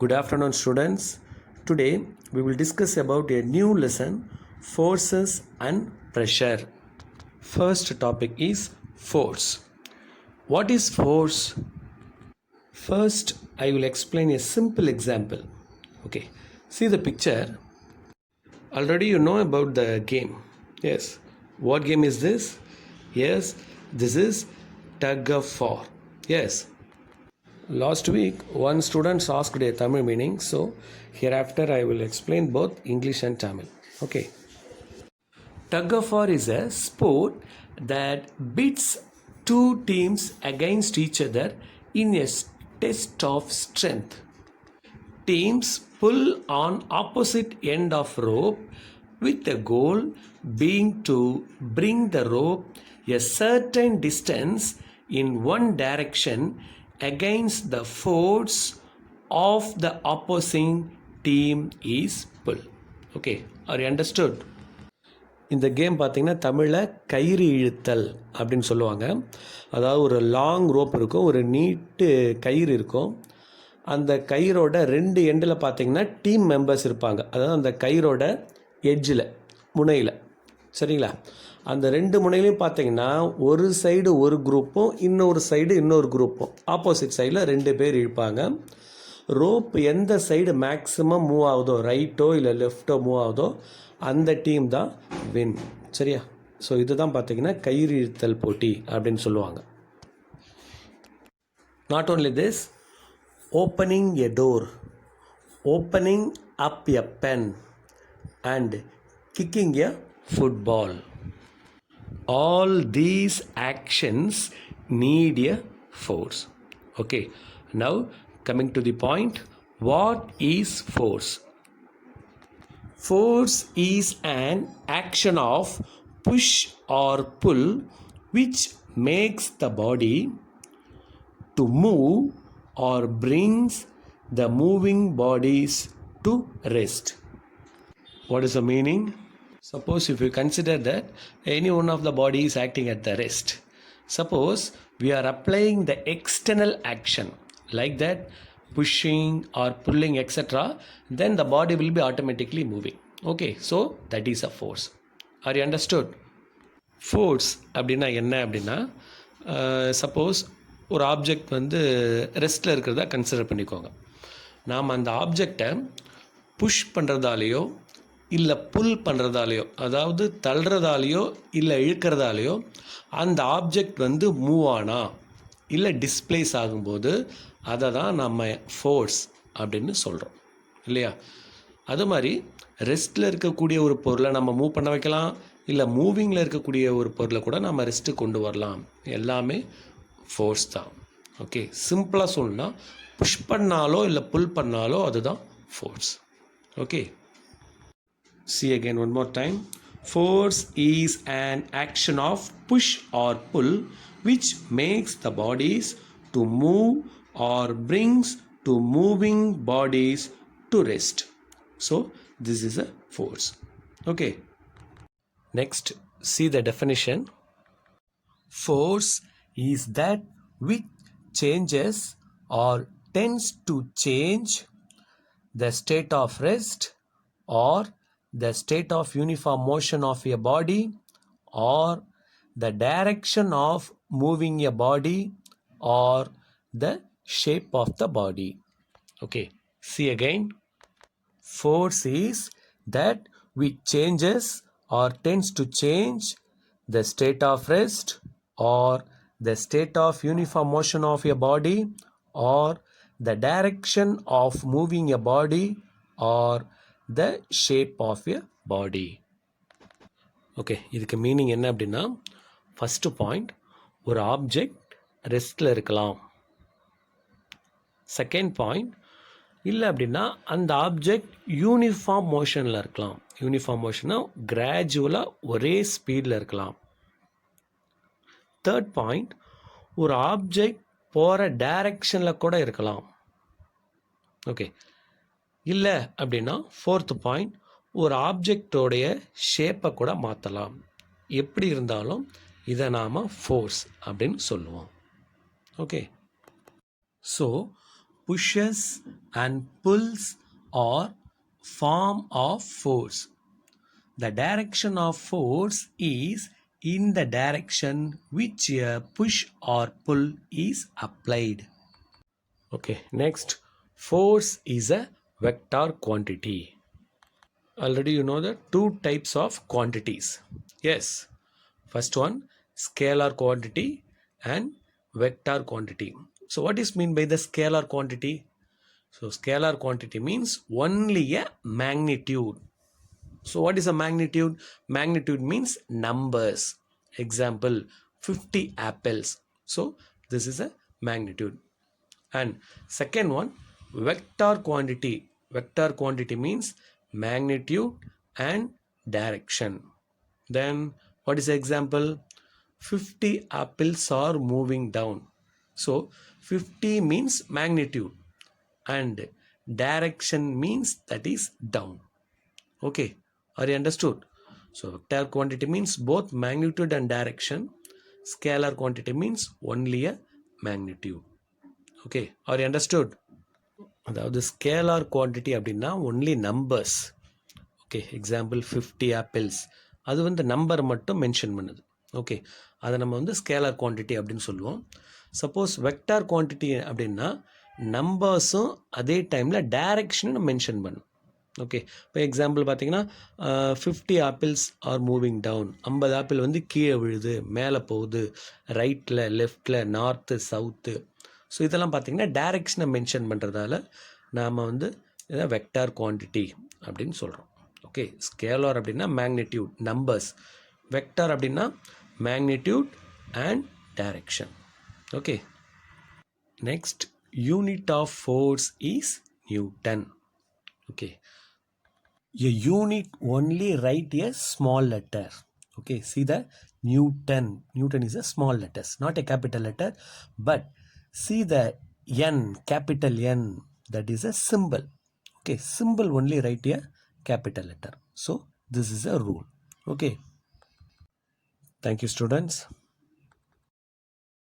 Good afternoon, students. Today we will discuss about a new lesson, forces and pressure. First topic is force. What is force? First, I will explain a simple example. Okay, see the picture. Already you know about the game. Yes. What game is this? Yes, this is tug of war. Yes. Last week, one student asked a Tamil meaning, so hereafter I will explain both English and Tamil. Okay. Tug of war is a sport that pits two teams against each other in a test of strength. Teams pull on opposite end of rope with the goal being to bring the rope a certain distance in one direction against the force of the opposing team is pull. Okay, are you understood? இந்த game பார்த்திங்கன்னா தமிழில் கயிறு இழுத்தல் அப்படின்னு சொல்லுவாங்க. அதாவது ஒரு long rope இருக்கும், ஒரு நீட்டு கயிறு இருக்கும். அந்த கயிறோட ரெண்டு எண்டில் பார்த்திங்கன்னா டீம் மெம்பர்ஸ் இருப்பாங்க. அதாவது அந்த கயிறோட எட்ஜில், முனையில், சரிங்களா? அந்த ரெண்டு முனையிலையும் பார்த்திங்கன்னா ஒரு சைடு ஒரு குரூப்பும் இன்னொரு சைடு இன்னொரு குரூப்பும் ஆப்போசிட் சைடில் ரெண்டு பேர் இழுப்பாங்க. ரோப் எந்த சைடு மேக்ஸிமம் மூவ் ஆகுதோ, ரைட்டோ இல்லை லெஃப்ட்டோ மூவ் ஆகுதோ அந்த டீம் தான் வின். சரியா? ஸோ இதுதான் பார்த்திங்கன்னா கயிறு இழுத்தல் போட்டி அப்படின்னு சொல்லுவாங்க. Not only this, opening a door, opening up a pen and kicking a football. All these actions need a force. Okay, now coming to the point, what is force? Force is an action of push or pull which makes the body to move or brings the moving bodies to rest. What is the meaning? Suppose if you consider that any one of the body is acting at the rest. Suppose we are applying the external action like that, pushing or pulling etc., then the body will be automatically moving. Okay, so that is a force. Are you understood? Force அப்படின்னா என்ன அப்படின்னா, suppose ஒரு object வந்து ரெஸ்ட்டில் இருக்கிறதா consider பண்ணிக்கோங்க. நாம் அந்த ஆப்ஜெக்டை புஷ் பண்ணுறதாலேயோ இல்லை புல் பண்ணுறதாலேயோ, அதாவது தள்ளுறதாலேயோ இல்லை இழுக்கிறதாலேயோ அந்த ஆப்ஜெக்ட் வந்து மூவ் ஆனா இல்லை டிஸ்பிளேஸ் ஆகும்போது அதை தான் நம்ம ஃபோர்ஸ் அப்படின்னு சொல்கிறோம், இல்லையா? அது மாதிரி ரெஸ்ட்டில் இருக்கக்கூடிய ஒரு பொருளை நம்ம மூவ் பண்ண வைக்கலாம், இல்லை மூவிங்கில் இருக்கக்கூடிய ஒரு பொருளை கூட நம்ம ரெஸ்ட்டு கொண்டு வரலாம். எல்லாமே ஃபோர்ஸ் தான். ஓகே, சிம்பிளாக சொல்லணும்னா புஷ் பண்ணாலோ இல்லை புல் பண்ணாலோ அதுதான் force. Okay, see again one more time. Force is an action of push or pull which makes the bodies to move or brings to moving bodies to rest. So this is a force. Okay, next see the definition. Force is that which changes or tends to change the state of rest or the state of uniform motion of a body or the direction of moving a body or the shape of the body. Okay, see again. Force is that which changes or tends to change the state of rest or the state of uniform motion of a body or the direction of moving a body or the shape of a body. Okay, இதுக்கு meaning என்ன அப்படின்னா, first point, ஒரு object ரெஸ்ட்டில் இருக்கலாம். Second point, இல்லை அப்படின்னா அந்த object uniform மோஷனில் இருக்கலாம். யூனிஃபார்ம் மோஷனாக கிராஜுவலாக ஒரே ஸ்பீடில் இருக்கலாம். தேர்ட் பாயிண்ட், ஒரு ஆப்ஜெக்ட் போகிற டைரக்ஷனில் கூட இருக்கலாம். ஓகே, இல்லை அப்படின்னா ஃபோர்த்து பாயிண்ட், ஒரு ஆப்ஜெக்டோடைய ஷேப்பை கூட மாற்றலாம். எப்படி இருந்தாலும் இதை நாம் ஃபோர்ஸ் அப்படின்னு சொல்லுவோம். Okay, so pushes and pulls are form of force. The direction of force is in the direction which a push or pull is applied. Okay, next, force is a vector quantity. Already you know the two types of quantities. Yes, first one, scalar quantity and vector quantity. So what is mean by the scalar quantity? So scalar quantity means only a magnitude. So what is a magnitude? Magnitude means numbers. Example, 50 apples. So this is a magnitude. And second one, vector quantity. Vector quantity means magnitude and direction. Then what is the example? 50 apples are moving down. So 50 means magnitude and direction means that is down. Okay, are you understood? So vector quantity means both magnitude and direction. Scalar quantity means only a magnitude. Okay, are you understood? அதாவது scalar quantity அப்படின்னா only numbers. Okay, example 50 apples, அது வந்து number மட்டும் mention பண்ணுது. Okay, அதை நம்ம வந்து scalar quantity அப்படின்னு சொல்லுவோம். சப்போஸ் வெக்டார் குவான்டிட்டி அப்படின்னா நம்பர்ஸும் அதே டைமில் டைரக்ஷனும் மென்ஷன் பண்ணும். ஓகே, இப்போ எக்ஸாம்பிள் பார்த்தீங்கன்னா 50 apples are moving down, 50 apple வந்து கீழே விழுது, மேலே போகுது, ரைட்டில், லெஃப்டில், நார்த்து, சவுத்து. ஸோ இதெல்லாம் பார்த்தீங்கன்னா டைரக்ஷனை மென்ஷன் பண்ணுறதால நாம் வந்து இதை வெக்டார் குவான்டிட்டி அப்படின்னு சொல்கிறோம். ஓகே, ஸ்கேலார் அப்படின்னா மேக்னிடியூட், நம்பர்ஸ். வெக்டார் அப்படின்னா magnitude and direction. Okay, next, unit of force is newton. Okay, a unit only write a small letter. Okay, see the Newton. Newton is a small letter, not a capital letter. But see the N, capital N, that is a symbol. Okay, symbol only write a capital letter. So this is a rule. Okay, thank you students.